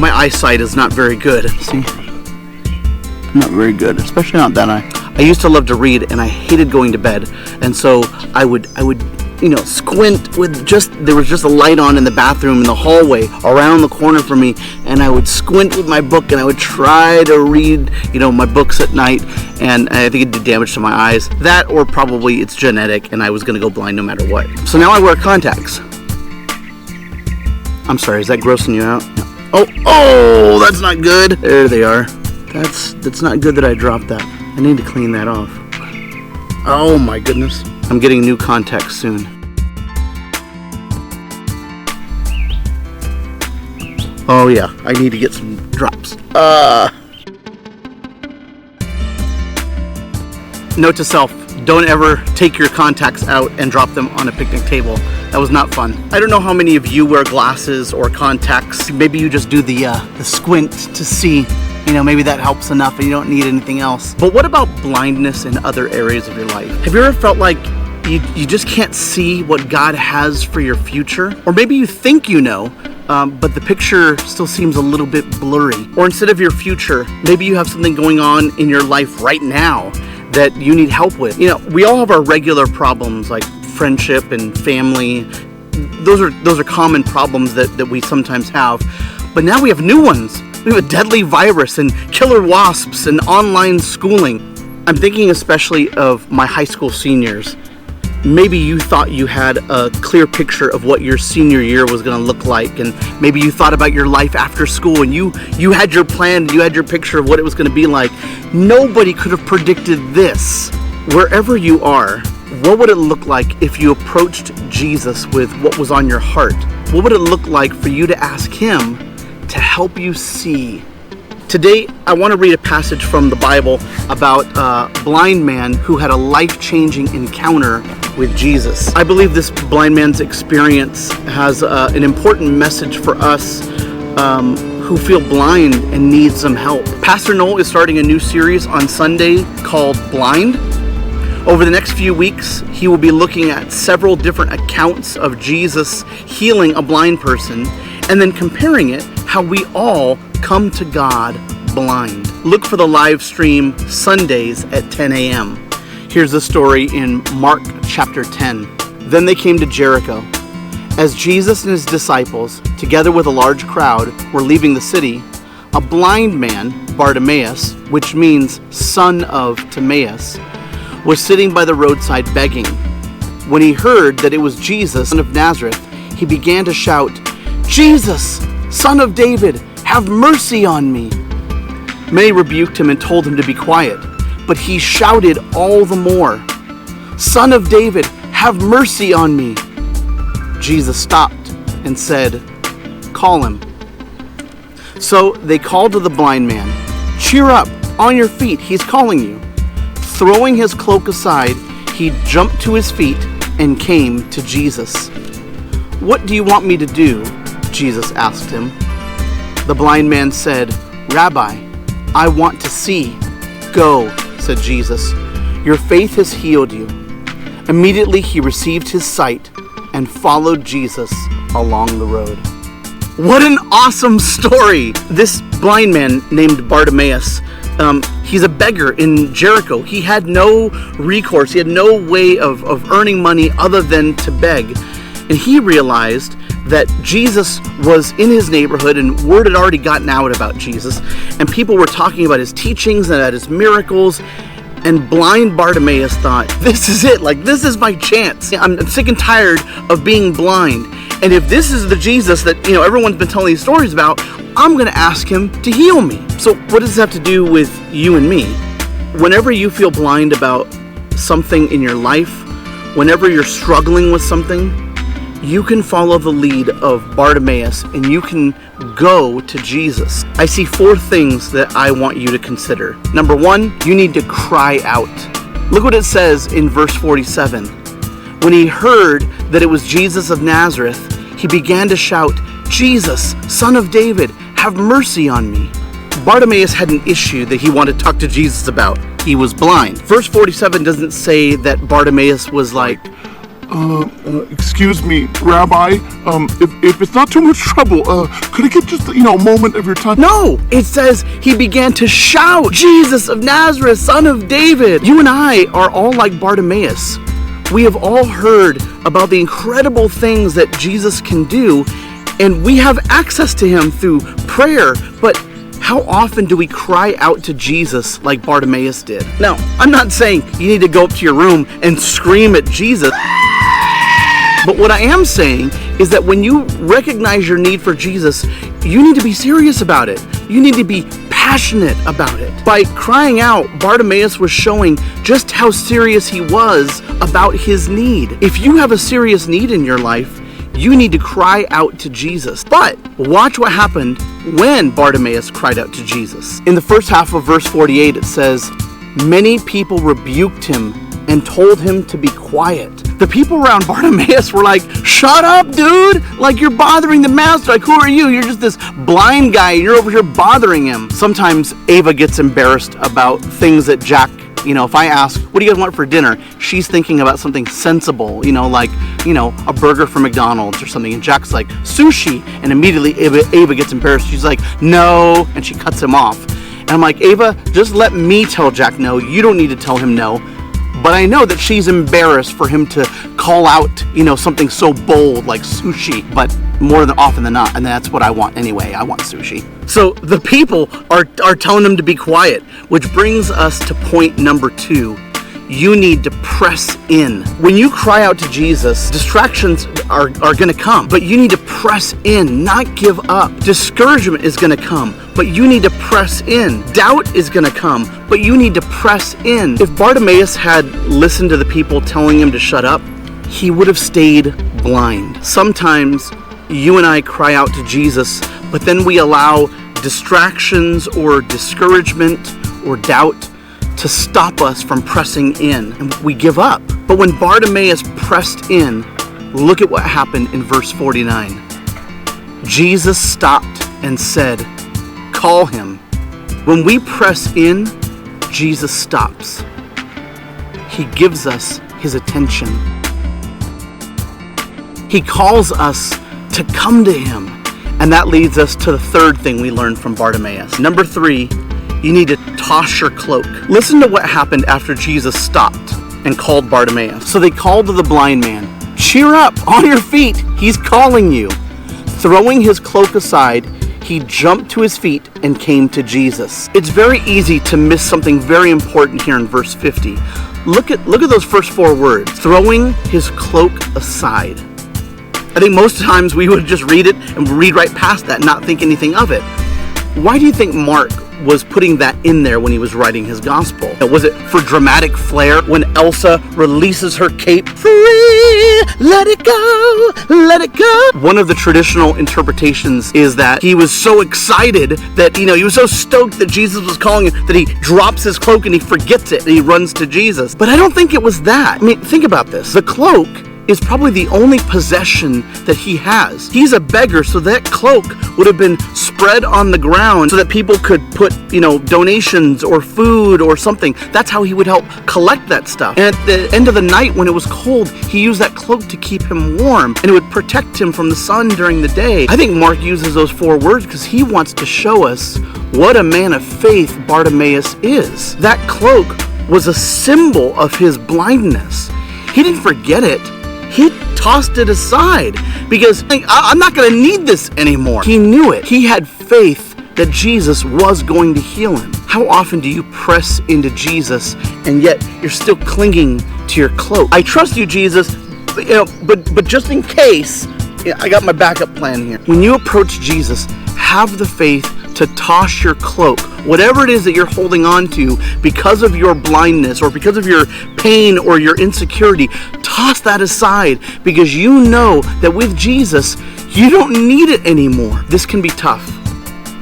my eyesight is not very good. See? Not very good, especially not that eye. I used to love to read, and I hated going to bed. And so I would squint with there was just a light on in the bathroom in the hallway around the corner from me, and I would squint with my book, and I would try to read, my books at night, and I think it did damage to my eyes. That, or probably it's genetic, and I was gonna go blind no matter what. So now I wear contacts. I'm sorry, is that grossing you out? Oh, that's not good. There they are. That's not good that I dropped that. I need to clean that off. Oh my goodness. I'm getting new contacts soon. Oh yeah, I need to get some drops. Note to self, don't ever take your contacts out and drop them on a picnic table. That was not fun. I don't know how many of you wear glasses or contacts. Maybe you just do the squint to see. Maybe that helps enough and you don't need anything else. But what about blindness in other areas of your life? Have you ever felt like you just can't see what God has for your future? Or maybe you think you know, but the picture still seems a little bit blurry. Or instead of your future, maybe you have something going on in your life right now that you need help with. We all have our regular problems like friendship and family. Those are common problems that we sometimes have. But now we have new ones. We have a deadly virus and killer wasps and online schooling. I'm thinking especially of my high school seniors. Maybe you thought you had a clear picture of what your senior year was going to look like, and maybe you thought about your life after school, and you had your plan, you had your picture of what it was going to be like. Nobody could have predicted this. Wherever you are, what would it look like if you approached Jesus with what was on your heart? What would it look like for you to ask him to help you see? Today, I want to read a passage from the Bible about a blind man who had a life-changing encounter with Jesus. I believe this blind man's experience has an important message for us who feel blind and need some help. Pastor Noel is starting a new series on Sunday called Blind. Over the next few weeks, he will be looking at several different accounts of Jesus healing a blind person and then comparing it how we all come to God blind. Look for the live stream Sundays at 10 a.m. Here's the story in Mark chapter 10. Then they came to Jericho. As Jesus and his disciples, together with a large crowd, were leaving the city, a blind man, Bartimaeus, which means son of Timaeus, was sitting by the roadside begging. When he heard that it was Jesus, son of Nazareth, he began to shout, "Jesus, Son of David, have mercy on me." Many rebuked him and told him to be quiet, but he shouted all the more, "Son of David, have mercy on me." Jesus stopped and said, "Call him." So they called to the blind man, "Cheer up, on your feet, he's calling you." Throwing his cloak aside, he jumped to his feet and came to Jesus. "What do you want me to do?" Jesus asked him. The blind man said, "Rabbi, I want to see." "Go," said Jesus. "Your faith has healed you." Immediately he received his sight and followed Jesus along the road. What an awesome story! This blind man named Bartimaeus, he's a beggar in Jericho. He had no recourse. He had no way of earning money other than to beg. And he realized that Jesus was in his neighborhood and word had already gotten out about Jesus. And people were talking about his teachings and about his miracles. And blind Bartimaeus thought, this is it. This is my chance. I'm sick and tired of being blind. And if this is the Jesus that, everyone's been telling these stories about, I'm going to ask him to heal me. So what does this have to do with you and me? Whenever you feel blind about something in your life, whenever you're struggling with something, you can follow the lead of Bartimaeus and you can go to Jesus. I see 4 things that I want you to consider. Number 1, you need to cry out. Look what it says in verse 47. When he heard that it was Jesus of Nazareth, he began to shout, "Jesus, Son of David, have mercy on me." Bartimaeus had an issue that he wanted to talk to Jesus about. He was blind. Verse 47 doesn't say that Bartimaeus was like, Excuse me, Rabbi, if it's not too much trouble, could I get just, a moment of your time? No, it says he began to shout, Jesus of Nazareth, son of David. You and I are all like Bartimaeus. We have all heard about the incredible things that Jesus can do, and we have access to him through prayer, but how often do we cry out to Jesus like Bartimaeus did? Now, I'm not saying you need to go up to your room and scream at Jesus, but what I am saying is that when you recognize your need for Jesus, you need to be serious about it. You need to be passionate about it. By crying out, Bartimaeus was showing just how serious he was about his need. If you have a serious need in your life, you need to cry out to Jesus. But watch what happened when Bartimaeus cried out to Jesus. In the first half of verse 48, it says, many people rebuked him and told him to be quiet. The people around Bartimaeus were like, shut up, dude! Like, you're bothering the master. Like, who are you? You're just this blind guy. You're over here bothering him. Sometimes Ava gets embarrassed about things that Jack, if I ask, what do you guys want for dinner? She's thinking about something sensible, like, a burger from McDonald's or something. And Jack's like, sushi. And immediately Ava gets embarrassed. She's like, no. And she cuts him off. And I'm like, Ava, just let me tell Jack no. You don't need to tell him no. But I know that she's embarrassed for him to call out, something so bold like sushi. But more than often than not, and that's what I want anyway. I want sushi. So the people are telling him to be quiet, which brings us to point number 2. You need to press in. When you cry out to Jesus, distractions are going to come, but you need to press in, not give up. Discouragement is going to come, but you need to press in. Doubt is going to come, but you need to press in. If Bartimaeus had listened to the people telling him to shut up, he would have stayed blind. Sometimes you and I cry out to Jesus, but then we allow distractions or discouragement or doubt to stop us from pressing in, and we give up. But when Bartimaeus pressed in, look at what happened in verse 49. Jesus stopped and said, call him. When we press in, Jesus stops. He gives us his attention. He calls us to come to him. And that leads us to the third thing we learned from Bartimaeus. Number 3, you need to toss your cloak. Listen to what happened after Jesus stopped and called Bartimaeus. So they called to the blind man, cheer up, on your feet, he's calling you. Throwing his cloak aside, he jumped to his feet and came to Jesus. It's very easy to miss something very important here in verse 50. Look at those first 4 words, throwing his cloak aside. I think most times we would just read it and read right past that and not think anything of it. Why do you think Mark was putting that in there when he was writing his gospel? Was it for dramatic flair when Elsa releases her cape? Free, let it go, let it go. One of the traditional interpretations is that he was so excited that, he was so stoked that Jesus was calling him that he drops his cloak and he forgets it and he runs to Jesus. But I don't think it was that. I mean, think about this. The cloak is probably the only possession that he has. He's a beggar, so that cloak would have been spread on the ground so that people could put, donations or food or something. That's how he would help collect that stuff. And at the end of the night when it was cold, he used that cloak to keep him warm, and it would protect him from the sun during the day. I think Mark uses those 4 words because he wants to show us what a man of faith Bartimaeus is. That cloak was a symbol of his blindness. He didn't forget it. He tossed it aside because I'm not going to need this anymore. He knew it. He had faith that Jesus was going to heal him. How often do you press into Jesus and yet you're still clinging to your cloak? I trust you, Jesus, but just in case, I got my backup plan here. When you approach Jesus, have the faith to toss your cloak, whatever it is that you're holding on to because of your blindness or because of your pain or your insecurity. Toss that aside because you know that with Jesus, you don't need it anymore. This can be tough,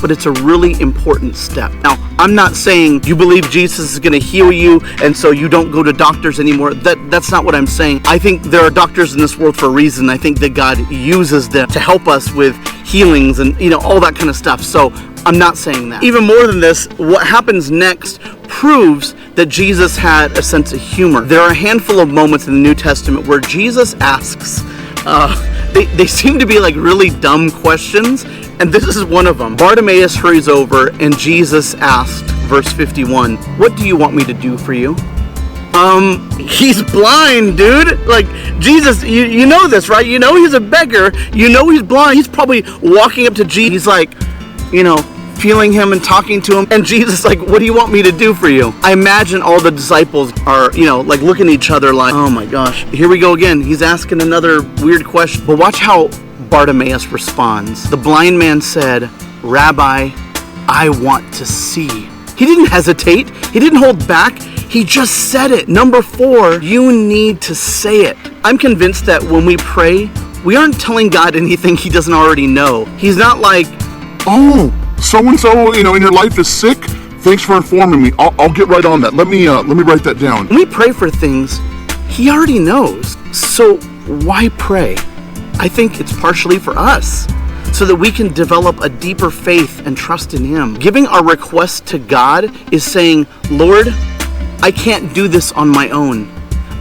but it's a really important step. Now, I'm not saying you believe Jesus is going to heal you and so you don't go to doctors anymore. That's not what I'm saying. I think there are doctors in this world for a reason. I think that God uses them to help us with healings and all that kind of stuff. So I'm not saying that. Even more than this, what happens next proves that Jesus had a sense of humor. There are a handful of moments in the New Testament where Jesus asks, they seem to be like really dumb questions, and this is one of them. Bartimaeus hurries over and Jesus asked, verse 51, "What do you want me to do for you?" He's blind, dude. Like, Jesus, you know this, right? You know he's a beggar. You know he's blind. He's probably walking up to Jesus. He's like, feeling him and talking to him. And Jesus like, "What do you want me to do for you?" I imagine all the disciples are, like looking at each other like, "Oh my gosh, here we go again. He's asking another weird question." But watch how Bartimaeus responds. The blind man said, "Rabbi, I want to see." He didn't hesitate. He didn't hold back. He just said it. Number 4, you need to say it. I'm convinced that when we pray, we aren't telling God anything he doesn't already know. He's not like, "Oh, so-and-so, in your life is sick. Thanks for informing me. I'll get right on that. Let me write that down." When we pray for things, he already knows. So why pray? I think it's partially for us, so that we can develop a deeper faith and trust in him. Giving our request to God is saying, "Lord, I can't do this on my own.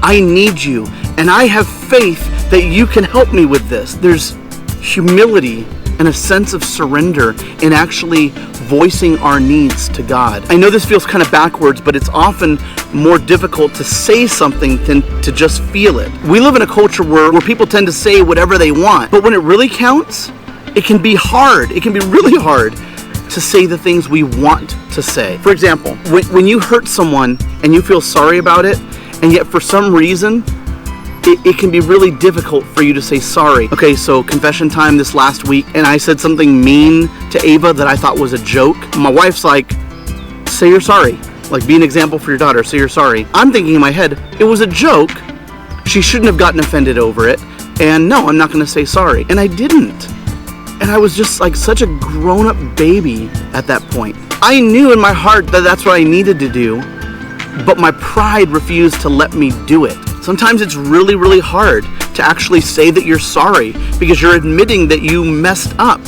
I need you, and I have faith that you can help me with this." There's humility and a sense of surrender in actually voicing our needs to God. I know this feels kind of backwards, but it's often more difficult to say something than to just feel it. We live in a culture where people tend to say whatever they want, but when it really counts, it can be hard. It can be really hard to say the things we want to say. For example, when you hurt someone and you feel sorry about it, and yet for some reason, it can be really difficult for you to say sorry. Okay, so confession time this last week, and I said something mean to Ava that I thought was a joke. My wife's like, "Say you're sorry. Like, be an example for your daughter. Say you're sorry." I'm thinking in my head, it was a joke. She shouldn't have gotten offended over it. And no, I'm not going to say sorry. And I didn't. And I was just like such a grown-up baby at that point. I knew in my heart that that's what I needed to do, but my pride refused to let me do it. Sometimes it's really, really hard to actually say that you're sorry because you're admitting that you messed up.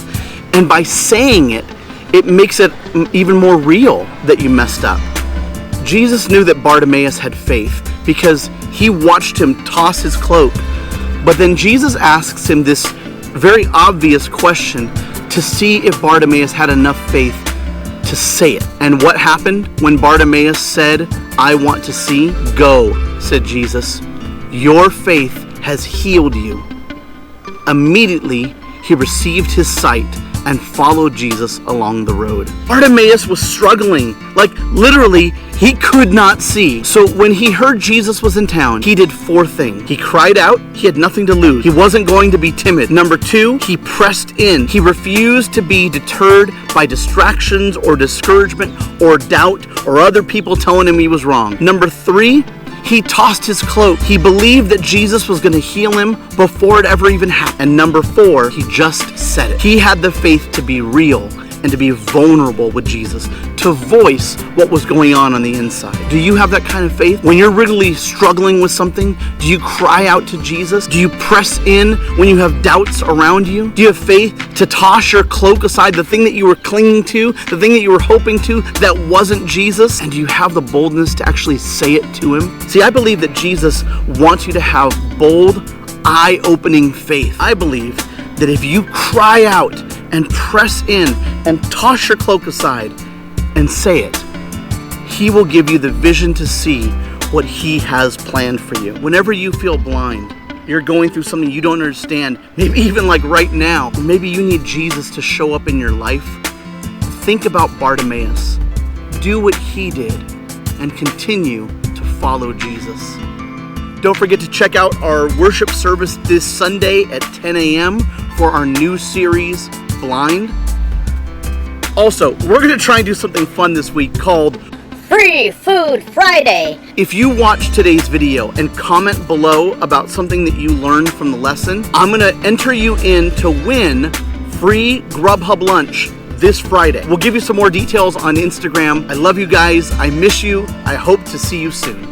And by saying it, it makes it even more real that you messed up. Jesus knew that Bartimaeus had faith because he watched him toss his cloak. But then Jesus asks him this very obvious question to see if Bartimaeus had enough faith to say it. And what happened when Bartimaeus said, "I want to see"? "Go," said Jesus. "Your faith has healed you." Immediately, he received his sight and followed Jesus along the road. Bartimaeus was struggling. Like, literally, he could not see. So when he heard Jesus was in town, he did 4 things. He cried out. He had nothing to lose. He wasn't going to be timid. Number 2, he pressed in. He refused to be deterred by distractions or discouragement or doubt or other people telling him he was wrong. Number 3, he tossed his cloak. He believed that Jesus was going to heal him before it ever even happened. And number 4, he just said it. He had the faith to be real and to be vulnerable with Jesus, to voice what was going on the inside. Do you have that kind of faith? When you're really struggling with something, do you cry out to Jesus? Do you press in when you have doubts around you? Do you have faith to toss your cloak aside, the thing that you were clinging to, the thing that you were hoping to that wasn't Jesus? And do you have the boldness to actually say it to him? See, I believe that Jesus wants you to have bold, eye-opening faith. I believe that if you cry out and press in and toss your cloak aside and say it, he will give you the vision to see what he has planned for you. Whenever you feel blind, you're going through something you don't understand, maybe even like right now, maybe you need Jesus to show up in your life, think about Bartimaeus. Do what he did and continue to follow Jesus. Don't forget to check out our worship service this Sunday at 10 a.m. for our new series, Blind. Also, we're going to try and do something fun this week called Free Food Friday. If you watch today's video and comment below about something that you learned from the lesson, I'm going to enter you in to win free Grubhub lunch this Friday. We'll give you some more details on Instagram. I love you guys. I miss you. I hope to see you soon.